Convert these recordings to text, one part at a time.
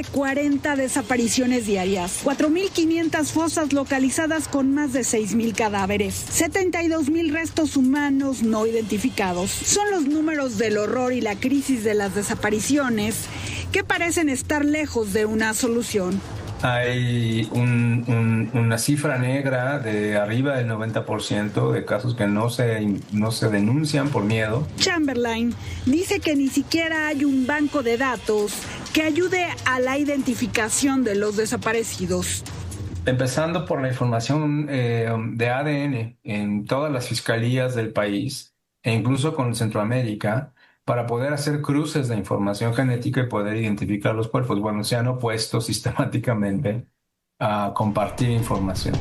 de 40 desapariciones diarias, 4.500 fosas localizadas con más de 6.000 cadáveres, 72.000 restos humanos no identificados. Son los números del horror y la crisis de las desapariciones que parecen estar lejos de una solución. Hay una cifra negra de arriba del 90% de casos que no se denuncian por miedo. Chamberlain dice que ni siquiera hay un banco de datos que ayude a la identificación de los desaparecidos. Empezando por la información de ADN en todas las fiscalías del país e incluso con Centroamérica, para poder hacer cruces de información genética y poder identificar los cuerpos. Bueno, se han opuesto sistemáticamente a compartir información.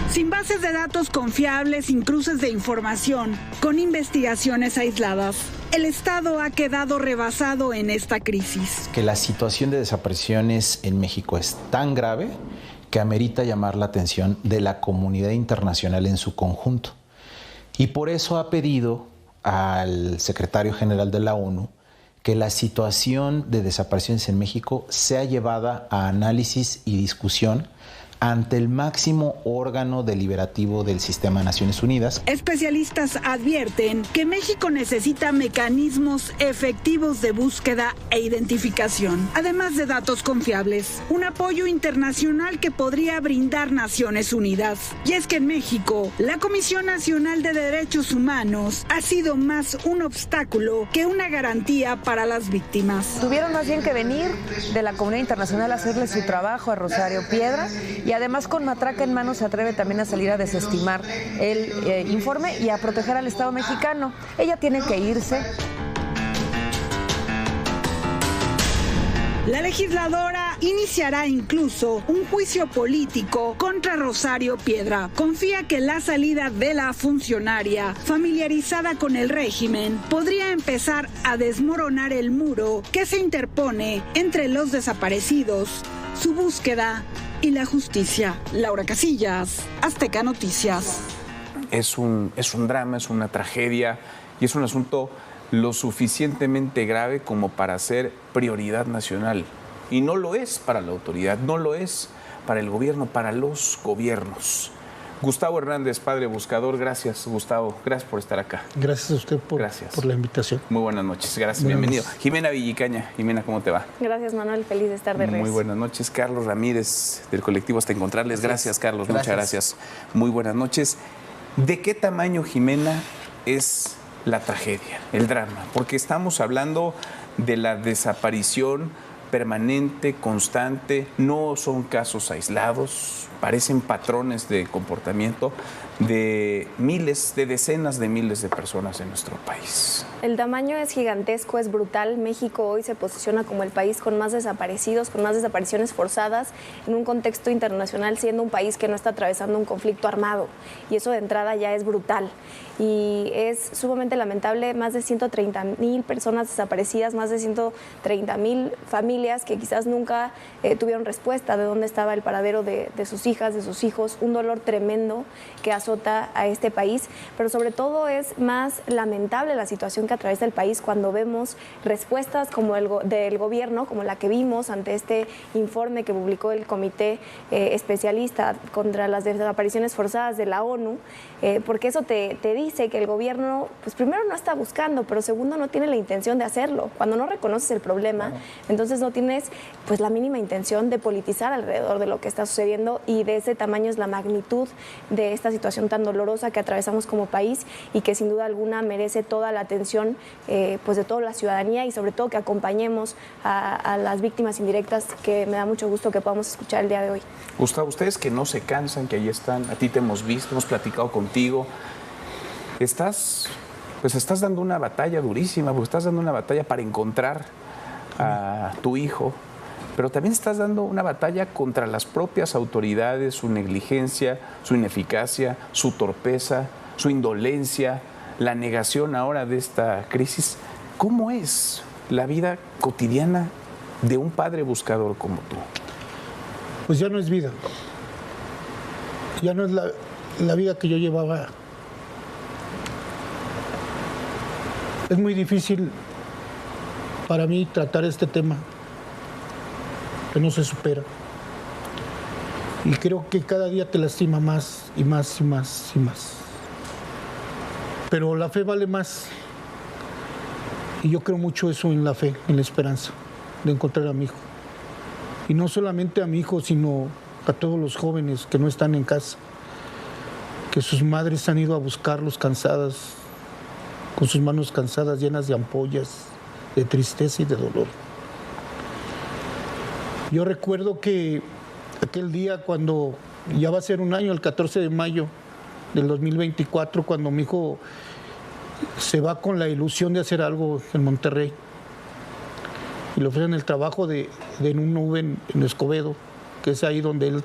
Sin bases de datos confiables, sin cruces de información, con investigaciones aisladas, el Estado ha quedado rebasado en esta crisis. Que la situación de desapariciones en México es tan grave que amerita llamar la atención de la comunidad internacional en su conjunto. Y por eso ha pedido al secretario general de la ONU que la situación de desapariciones en México sea llevada a análisis y discusión ante el máximo órgano deliberativo del sistema de Naciones Unidas. Especialistas advierten que México necesita mecanismos efectivos de búsqueda e identificación, además de datos confiables, un apoyo internacional que podría brindar Naciones Unidas. Y es que en México, la Comisión Nacional de Derechos Humanos ha sido más un obstáculo que una garantía para las víctimas. Tuvieron más bien que venir de la comunidad internacional a hacerle su trabajo a Rosario Piedra. Y además con matraca en mano se atreve también a salir a desestimar el informe y a proteger al Estado mexicano. Ella tiene que irse. La legisladora iniciará incluso un juicio político contra Rosario Piedra. Confía que la salida de la funcionaria, familiarizada con el régimen, podría empezar a desmoronar el muro que se interpone entre los desaparecidos, su búsqueda y la justicia. Laura Casillas, Azteca Noticias. Es un drama, es una tragedia y es un asunto lo suficientemente grave como para ser prioridad nacional. Y no lo es para la autoridad, no lo es para el gobierno, para los gobiernos. Gustavo Hernández, padre buscador, gracias Gustavo, gracias por estar acá. Gracias a usted por la invitación. Muy buenas noches, gracias, bienvenido. Jimena Villicaña, Jimena, ¿cómo te va? Gracias Manuel, feliz de estar de regreso. Muy buenas noches, Carlos Ramírez del colectivo Hasta Encontrarles, gracias Carlos, muchas gracias. Muy buenas noches. ¿De qué tamaño, Jimena, es la tragedia, el drama? Porque estamos hablando de la desaparición permanente, constante, no son casos aislados, parecen patrones de comportamiento de miles, de decenas de miles de personas en nuestro país. El tamaño es gigantesco, es brutal. México hoy se posiciona como el país con más desaparecidos, con más desapariciones forzadas, en un contexto internacional, siendo un país que no está atravesando un conflicto armado. Y eso de entrada ya es brutal. Y es sumamente lamentable, más de 130,000 personas desaparecidas, más de 130,000 familias que quizás nunca tuvieron respuesta de dónde estaba el paradero de sus hijas, de sus hijos. Un dolor tremendo que azota a este país, pero sobre todo es más lamentable la situación que atraviesa el país cuando vemos respuestas como del gobierno, como la que vimos ante este informe que publicó el Comité Especialista contra las Desapariciones Forzadas de la ONU, porque eso te dice que el gobierno, pues primero no está buscando, pero segundo no tiene la intención de hacerlo. Cuando no reconoces el problema, entonces no tienes pues la mínima intención de politizar alrededor de lo que está sucediendo, y de ese tamaño es la magnitud de esta situación tan dolorosa que atravesamos como país y que sin duda alguna merece toda la atención pues de toda la ciudadanía, y sobre todo que acompañemos a las víctimas indirectas, que me da mucho gusto que podamos escuchar el día de hoy. Gustavo, ustedes que no se cansan, que ahí están, a ti te hemos visto, hemos platicado contigo, estás dando una batalla durísima, porque estás dando una batalla para encontrar a tu hijo, pero también estás dando una batalla contra las propias autoridades, su negligencia, su ineficacia, su torpeza, su indolencia, la negación ahora de esta crisis. ¿Cómo es la vida cotidiana de un padre buscador como tú? Pues ya no es vida. Ya no es la vida que yo llevaba. Es muy difícil para mí tratar este tema que no se supera. Y creo que cada día te lastima más y más y más y más. Pero la fe vale más. Y yo creo mucho eso en la fe, en la esperanza de encontrar a mi hijo. Y no solamente a mi hijo, sino a todos los jóvenes que no están en casa, que sus madres han ido a buscarlos cansadas, con sus manos cansadas, llenas de ampollas, de tristeza y de dolor. Yo recuerdo que aquel día, cuando ya va a ser un año, el 14 de mayo del 2024, cuando mi hijo se va con la ilusión de hacer algo en Monterrey y le ofrecen el trabajo de un nube en Escobedo, que es ahí donde él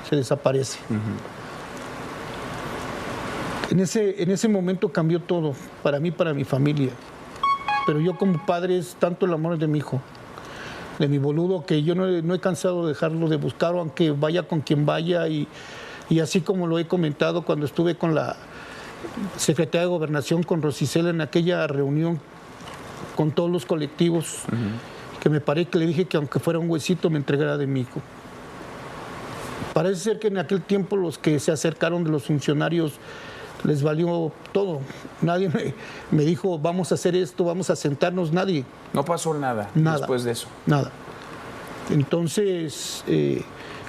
se desaparece. En ese momento cambió todo, para mí, para mi familia. Pero yo como padre es tanto el amor de mi hijo, de mi boludo, que yo no he cansado de dejarlo de buscar, aunque vaya con quien vaya. Y así como lo he comentado cuando estuve con la secretaria de Gobernación, con Rosicela, en aquella reunión con todos los colectivos, que me paré que le dije que aunque fuera un huesito me entregara de mi hijo. Parece ser que en aquel tiempo los que se acercaron de los funcionarios les valió todo. Nadie me dijo, vamos a hacer esto, vamos a sentarnos, nadie. No pasó nada después de eso. Nada. Entonces,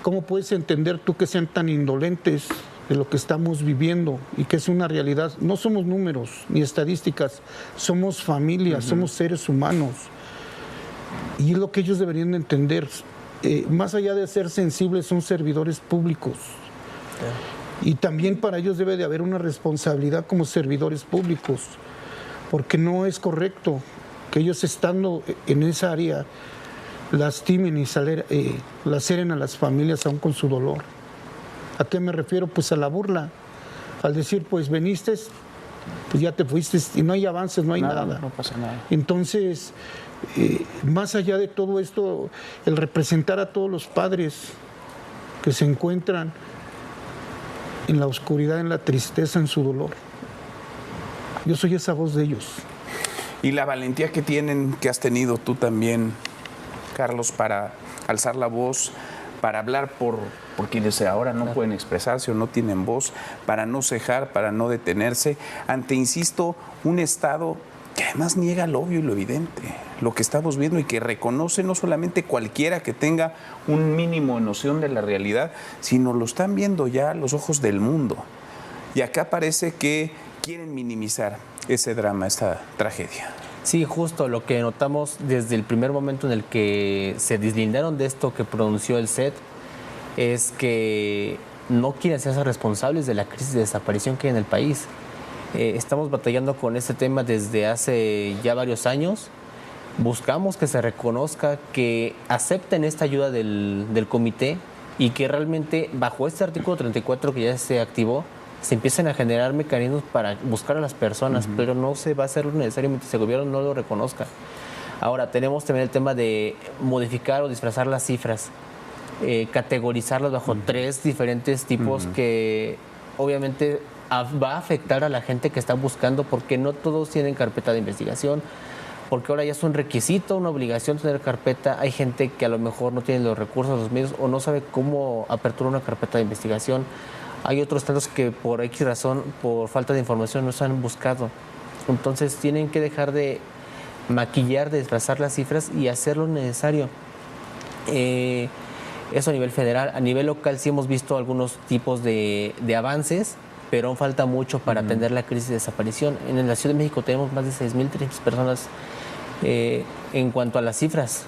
¿cómo puedes entender tú que sean tan indolentes de lo que estamos viviendo y que es una realidad? No somos números ni estadísticas, somos familias, somos seres humanos. Y es lo que ellos deberían de entender. Más allá de ser sensibles, son servidores públicos. Y también para ellos debe de haber una responsabilidad como servidores públicos, porque no es correcto que ellos, estando en esa área, lastimen y laceren a las familias aún con su dolor. ¿A qué me refiero? Pues a la burla, al decir, pues veniste, pues ya te fuiste y no hay avances, no hay nada. No pasa nada. Entonces, más allá de todo esto, el representar a todos los padres que se encuentran en la oscuridad, en la tristeza, en su dolor. Yo soy esa voz de ellos. Y la valentía que has tenido tú también, Carlos, para alzar la voz, para hablar por quienes ahora no pueden expresarse o no tienen voz, para no cejar, para no detenerse, ante, insisto, un Estado que además niega lo obvio y lo evidente, lo que estamos viendo, y que reconoce no solamente cualquiera que tenga un mínimo de noción de la realidad, sino lo están viendo ya a los ojos del mundo. Y acá parece que quieren minimizar ese drama, esta tragedia. Sí, justo lo que notamos desde el primer momento en el que se deslindaron de esto que pronunció el CED es que no quieren hacerse responsables de la crisis de desaparición que hay en el país. Estamos batallando con este tema desde hace ya varios años. Buscamos que se reconozca, que acepten esta ayuda del comité y que realmente bajo este artículo 34 que ya se activó, se empiecen a generar mecanismos para buscar a las personas, pero no se va a hacer lo necesario mientras el gobierno no lo reconozca. Ahora, tenemos también el tema de modificar o disfrazar las cifras, categorizarlas bajo tres diferentes tipos que obviamente va a afectar a la gente que está buscando, porque no todos tienen carpeta de investigación, porque ahora ya es un requisito, una obligación tener carpeta. Hay gente que a lo mejor no tiene los recursos, los medios, o no sabe cómo aperturar una carpeta de investigación. Hay otros tantos que por X razón, por falta de información, no se han buscado. Entonces tienen que dejar de maquillar, de disfrazar las cifras y hacer lo necesario. Eso a nivel federal. A nivel local sí hemos visto algunos tipos de avances, pero aún falta mucho para atender la crisis de desaparición. En la Ciudad de México tenemos más de 6.300 personas en cuanto a las cifras.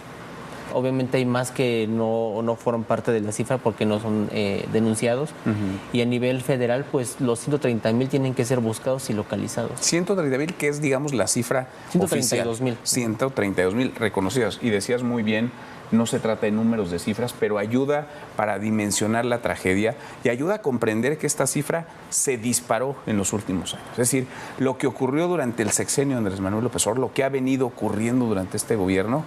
Obviamente hay más que no fueron parte de la cifra porque no son denunciados. Y a nivel federal, pues los 130,000 tienen que ser buscados y localizados. 130,000, que es, digamos, la cifra 132,000. 132,000 reconocidos. Y decías muy bien, no se trata de números, de cifras, pero ayuda para dimensionar la tragedia y ayuda a comprender que esta cifra se disparó en los últimos años. Es decir, lo que ocurrió durante el sexenio de Andrés Manuel López Obrador, lo que ha venido ocurriendo durante este gobierno,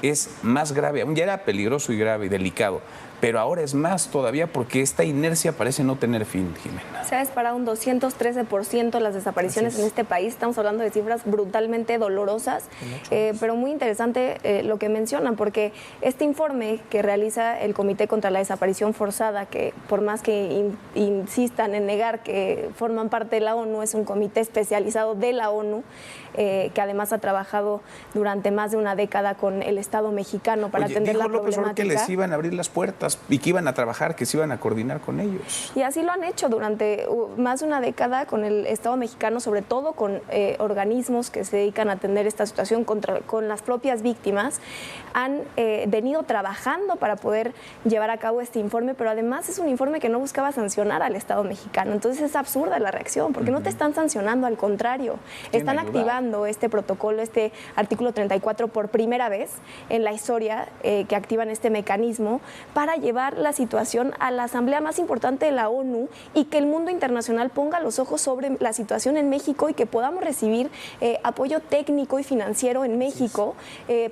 es más grave, aún ya era peligroso y grave y delicado, pero ahora es más todavía porque esta inercia parece no tener fin, Jimena. Se ha disparado un 213% las desapariciones en este país. Estamos hablando de cifras brutalmente dolorosas, pero muy interesante lo que mencionan, porque este informe que realiza el Comité contra la Desaparición Forzada, que por más que insistan en negar que forman parte de la ONU, es un comité especializado de la ONU, que además ha trabajado durante más de una década con el Estado mexicano para atender la problemática. Dijo López Obrador que les iban a abrir las puertas y que iban a trabajar, que se iban a coordinar con ellos. Y así lo han hecho durante más de una década con el Estado mexicano, sobre todo con organismos que se dedican a atender esta situación con las propias víctimas. Han venido trabajando para poder llevar a cabo este informe, pero además es un informe que no buscaba sancionar al Estado mexicano. Entonces es absurda la reacción, porque no te están sancionando, al contrario, están activando este protocolo, este artículo 34 por primera vez en la historia, que activan este mecanismo para llevar la situación a la asamblea más importante de la ONU y que el mundo internacional ponga los ojos sobre la situación en México y que podamos recibir apoyo técnico y financiero en México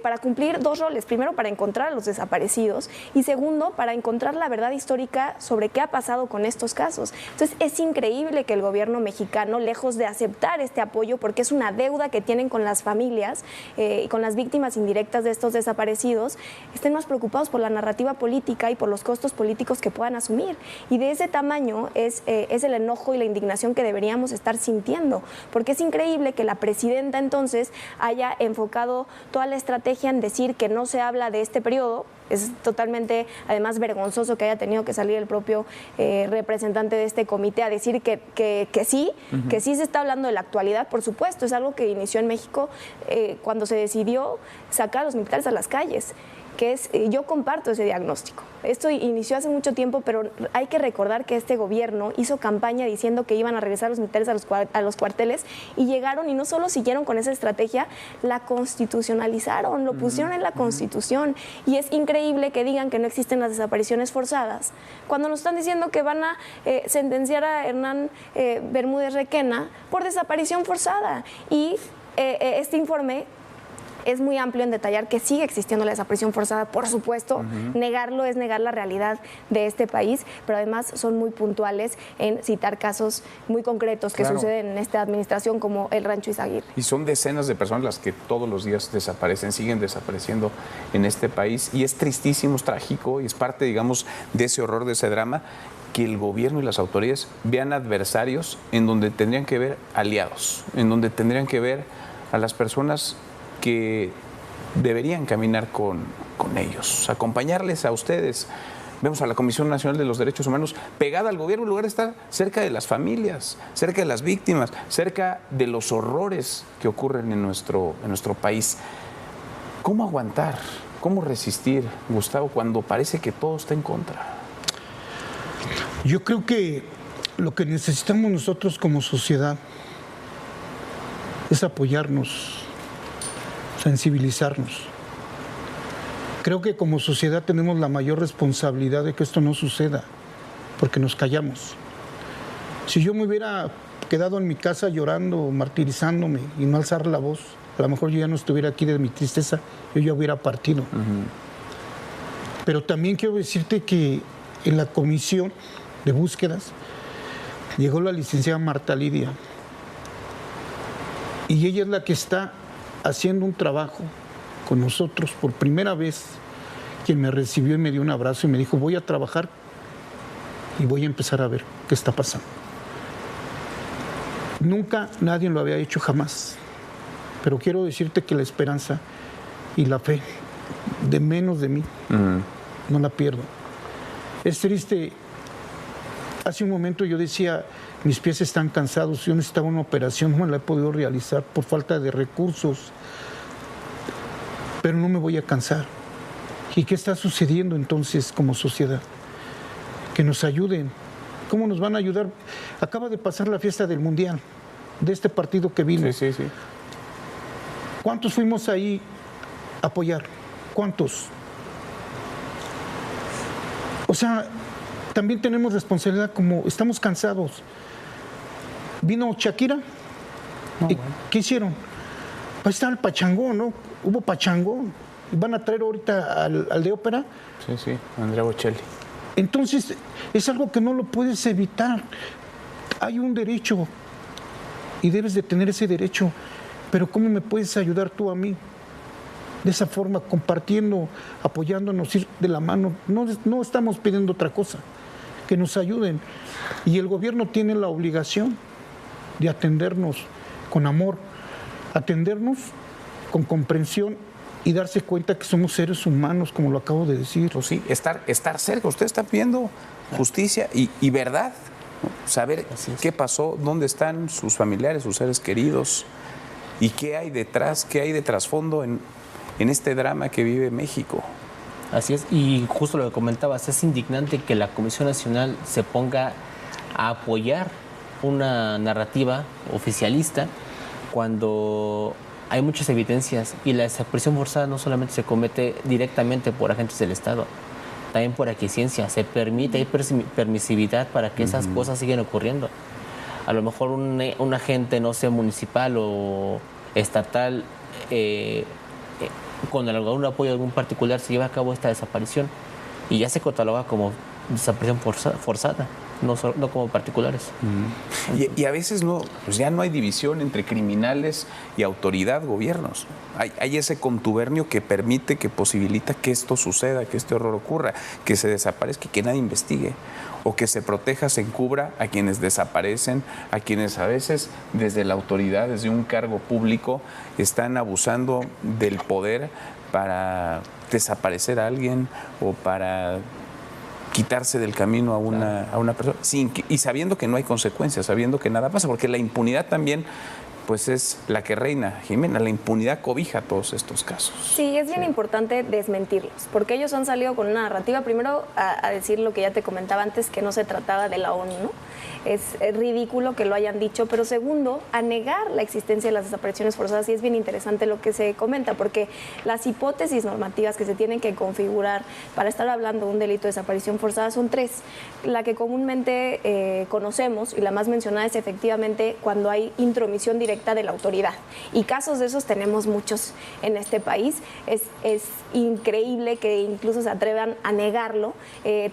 para cumplir dos roles. Primero, para encontrar a los desaparecidos y segundo, para encontrar la verdad histórica sobre qué ha pasado con estos casos. Entonces, es increíble que el gobierno mexicano, lejos de aceptar este apoyo, porque es una deuda que tienen con las familias y con las víctimas indirectas de estos desaparecidos, estén más preocupados por la narrativa política y por los costos políticos que puedan asumir. Y de ese tamaño es el enojo y la indignación que deberíamos estar sintiendo, porque es increíble que la presidenta entonces haya enfocado toda la estrategia en decir que no se habla de este periodo. Es totalmente, además, vergonzoso que haya tenido que salir el propio representante de este comité a decir que sí se está hablando de la actualidad. Por supuesto, es algo que inició en México cuando se decidió sacar a los militares a las calles. Yo comparto ese diagnóstico. Esto inició hace mucho tiempo, pero hay que recordar que este gobierno hizo campaña diciendo que iban a regresar los militares a los cuarteles y llegaron y no solo siguieron con esa estrategia, la constitucionalizaron, lo pusieron en la Constitución. Y es increíble que digan que no existen las desapariciones forzadas, cuando nos están diciendo que van a sentenciar a Hernán Bermúdez Requena por desaparición forzada. Y este informe es muy amplio en detallar que sigue existiendo la desaparición forzada, por supuesto. Negarlo es negar la realidad de este país, pero además son muy puntuales en citar casos muy concretos que suceden en esta administración, como el Rancho Izaguirre. Y son decenas de personas las que todos los días desaparecen, siguen desapareciendo en este país, y es tristísimo, es trágico, y es parte, digamos, de ese horror, de ese drama, que el gobierno y las autoridades vean adversarios en donde tendrían que ver aliados, en donde tendrían que ver a las personas que deberían caminar con ellos, acompañarles a ustedes. Vemos a la Comisión Nacional de los Derechos Humanos pegada al gobierno en lugar de estar cerca de las familias, cerca de las víctimas, cerca de los horrores que ocurren en nuestro país. ¿Cómo aguantar? ¿Cómo resistir, Gustavo, cuando parece que todo está en contra? Yo creo que lo que necesitamos nosotros como sociedad es apoyarnos, sensibilizarnos. Creo que como sociedad tenemos la mayor responsabilidad de que esto no suceda, porque nos callamos. Si yo me hubiera quedado en mi casa llorando, martirizándome y no alzar la voz, a lo mejor yo ya no estuviera aquí de mi tristeza, yo ya hubiera partido. Pero también quiero decirte que en la comisión de búsquedas llegó la licenciada Marta Lidia, y ella es la que está haciendo un trabajo con nosotros por primera vez, quien me recibió y me dio un abrazo y me dijo: voy a trabajar y voy a empezar a ver qué está pasando. Nunca nadie lo había hecho, jamás, pero quiero decirte que la esperanza y la fe de menos de mí no la pierdo. Es triste. Hace un momento yo decía, mis pies están cansados, yo necesitaba una operación, no me la he podido realizar por falta de recursos, pero no me voy a cansar. ¿Y qué está sucediendo entonces como sociedad? Que nos ayuden. ¿Cómo nos van a ayudar? Acaba de pasar la fiesta del Mundial, de este partido que vino. Sí. ¿Cuántos fuimos ahí a apoyar? ¿Cuántos? O sea, también tenemos responsabilidad, como estamos cansados. Vino Shakira, ¿qué hicieron? Ahí está el pachangón, ¿no? Hubo pachangón. van a traer ahorita al de ópera. Sí, Andrea Bocelli. Entonces, es algo que no lo puedes evitar. Hay un derecho y debes de tener ese derecho, pero ¿cómo me puedes ayudar tú a mí? De esa forma, compartiendo, apoyándonos, ir de la mano. No estamos pidiendo otra cosa, que nos ayuden. Y el gobierno tiene la obligación de atendernos con amor, atendernos con comprensión y darse cuenta que somos seres humanos, como lo acabo de decir. Pues sí, estar cerca. Usted está pidiendo justicia y verdad, ¿no? Saber qué pasó, dónde están sus familiares, sus seres queridos y qué hay detrás, qué hay de trasfondo en este drama que vive México. Así es, y justo lo que comentabas, es indignante que la Comisión Nacional se ponga a apoyar una narrativa oficialista cuando hay muchas evidencias y la desaparición forzada no solamente se comete directamente por agentes del Estado, también por aquiescencia, se permite, hay permisividad para que esas cosas sigan ocurriendo. A lo mejor un agente, no sé, municipal o estatal, con algún apoyo de algún particular se lleva a cabo esta desaparición y ya se cataloga como desaparición forzada, no como particulares. Y a veces pues ya no hay división entre criminales y autoridad, gobiernos. Hay ese contubernio que permite, que posibilita que esto suceda, que este horror ocurra, que se desaparezca y que nadie investigue, o que se proteja, se encubra a quienes desaparecen, a quienes a veces desde la autoridad, desde un cargo público, están abusando del poder para desaparecer a alguien o para quitarse del camino a una persona, y sabiendo que no hay consecuencias, sabiendo que nada pasa, porque la impunidad también pues es la que reina, Jimena, la impunidad cobija todos estos casos. Sí, es bien importante desmentirlos, porque ellos han salido con una narrativa, primero a decir lo que ya te comentaba antes, que no se trataba de la ONU, ¿no? Es ridículo que lo hayan dicho, pero segundo, a negar la existencia de las desapariciones forzadas, y es bien interesante lo que se comenta, porque las hipótesis normativas que se tienen que configurar para estar hablando de un delito de desaparición forzada son tres. La que comúnmente conocemos y la más mencionada es efectivamente cuando hay intromisión directa de la autoridad, y casos de esos tenemos muchos en este país. Es increíble que incluso se atrevan a negarlo.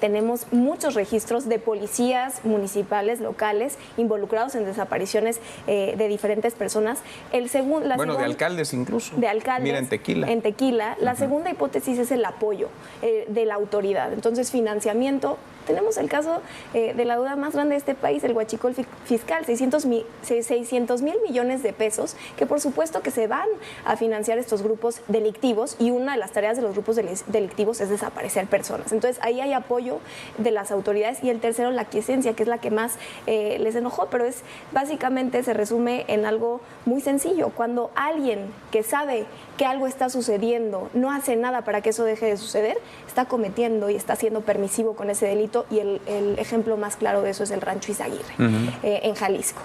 Tenemos muchos registros de policías municipales, locales, involucrados en desapariciones de diferentes personas. De alcaldes incluso. De alcaldes. Mira, en Tequila. La segunda hipótesis es el apoyo de la autoridad. Entonces, financiamiento. Tenemos el caso de la deuda más grande de este país, el huachicol fiscal, 600 mil millones de pesos, que por supuesto que se van a financiar estos grupos delictivos, y una de las tareas de los grupos delictivos es desaparecer personas. Entonces, ahí hay apoyo de las autoridades. Y el tercero, la aquiescencia, que es la que más les enojó, pero básicamente se resume en algo muy sencillo. Cuando alguien que sabe que algo está sucediendo no hace nada para que eso deje de suceder, está cometiendo y está siendo permisivo con ese delito, y el ejemplo más claro de eso es el Rancho Izaguirre, en Jalisco.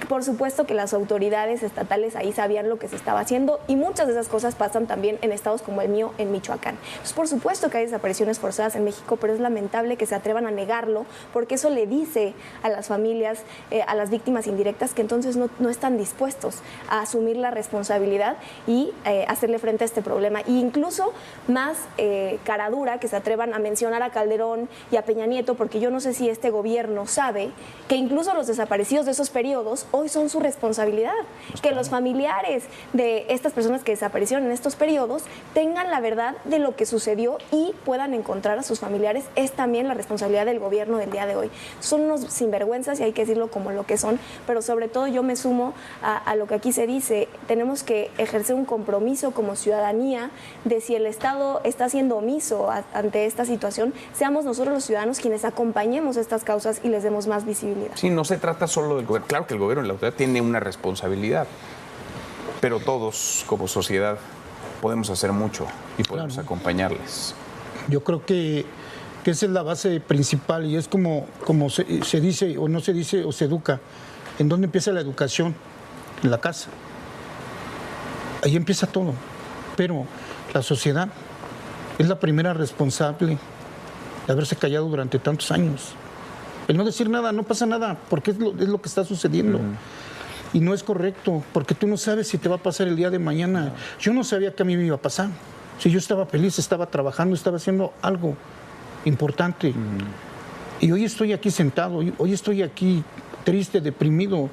Por supuesto que las autoridades estatales ahí sabían lo que se estaba haciendo, y muchas de esas cosas pasan también en estados como el mío, en Michoacán. Entonces, por supuesto que hay desapariciones forzadas en México, pero es lamentable que se atrevan a negarlo, porque eso le dice a las familias, a las víctimas indirectas, que entonces no están dispuestos a asumir la responsabilidad y hacerle frente a este problema. E incluso más cara dura que se atrevan a mencionar a Calderón y a Peña Nieto, porque yo no sé si este gobierno sabe que incluso los desaparecidos de esos periodos hoy son su responsabilidad, que los familiares de estas personas que desaparecieron en estos periodos tengan la verdad de lo que sucedió y puedan encontrar a sus familiares. Es también la responsabilidad del gobierno del día de hoy. Son unos sinvergüenzas, y hay que decirlo como lo que son, pero sobre todo yo me sumo a lo que aquí se dice. Tenemos que ejercer un compromiso como ciudadanía de, si el Estado está siendo omiso ante esta situación, seamos nosotros los ciudadanos quienes acompañemos estas causas y les demos más visibilidad. Sí, no se trata solo del gobierno. Claro que el gobierno y la autoridad tiene una responsabilidad, pero todos como sociedad podemos hacer mucho y podemos acompañarles. Yo creo que esa es la base principal, y es como se dice o no se dice o se educa. ¿En dónde empieza la educación? En la casa. Ahí empieza todo. Pero la sociedad es la primera responsable de haberse callado durante tantos años. El no decir nada, no pasa nada, porque es lo que está sucediendo. Y no es correcto, porque tú no sabes si te va a pasar el día de mañana. Yo no sabía que a mí me iba a pasar. Si yo estaba feliz, estaba trabajando, estaba haciendo algo importante. Y hoy estoy aquí sentado, hoy estoy aquí triste, deprimido,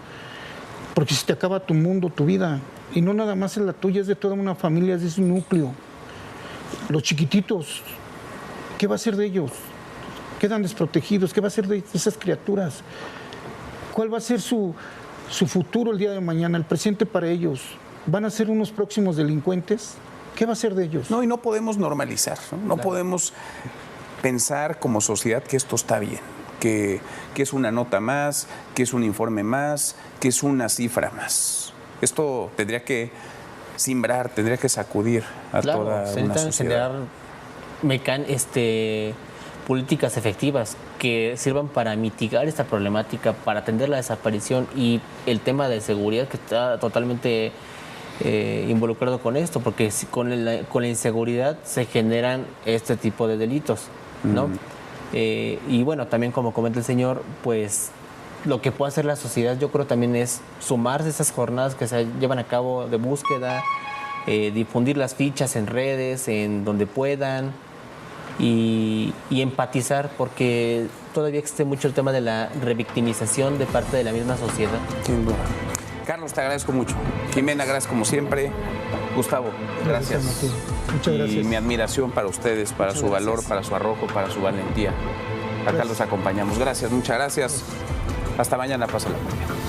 porque se te acaba tu mundo, tu vida. Y no nada más es la tuya, es de toda una familia, es de ese núcleo. Los chiquititos, ¿qué va a ser de ellos? Quedan desprotegidos, ¿qué va a ser de esas criaturas? ¿Cuál va a ser su futuro el día de mañana, el presente para ellos? ¿Van a ser unos próximos delincuentes? ¿Qué va a ser de ellos? No, y no podemos normalizar, no podemos pensar como sociedad que esto está bien, que es una nota más, que es un informe más, que es una cifra más. Esto tendría que simbrar, tendría que sacudir a toda una sociedad. Generar políticas efectivas que sirvan para mitigar esta problemática, para atender la desaparición y el tema de seguridad que está totalmente involucrado con esto, porque con la inseguridad se generan este tipo de delitos, ¿no? Y bueno, también como comenta el señor, pues lo que puede hacer la sociedad, yo creo también es sumarse a esas jornadas que se llevan a cabo de búsqueda, difundir las fichas en redes, en donde puedan, y empatizar, porque todavía existe mucho el tema de la revictimización de parte de la misma sociedad. Sin duda. Carlos, te agradezco mucho. Jimena, gracias como siempre. Gustavo, gracias. Muchas gracias. Y mi admiración para ustedes, para su valor, para su arrojo, para su valentía. Acá los acompañamos. Gracias, muchas gracias. Hasta mañana, pásala muy bien.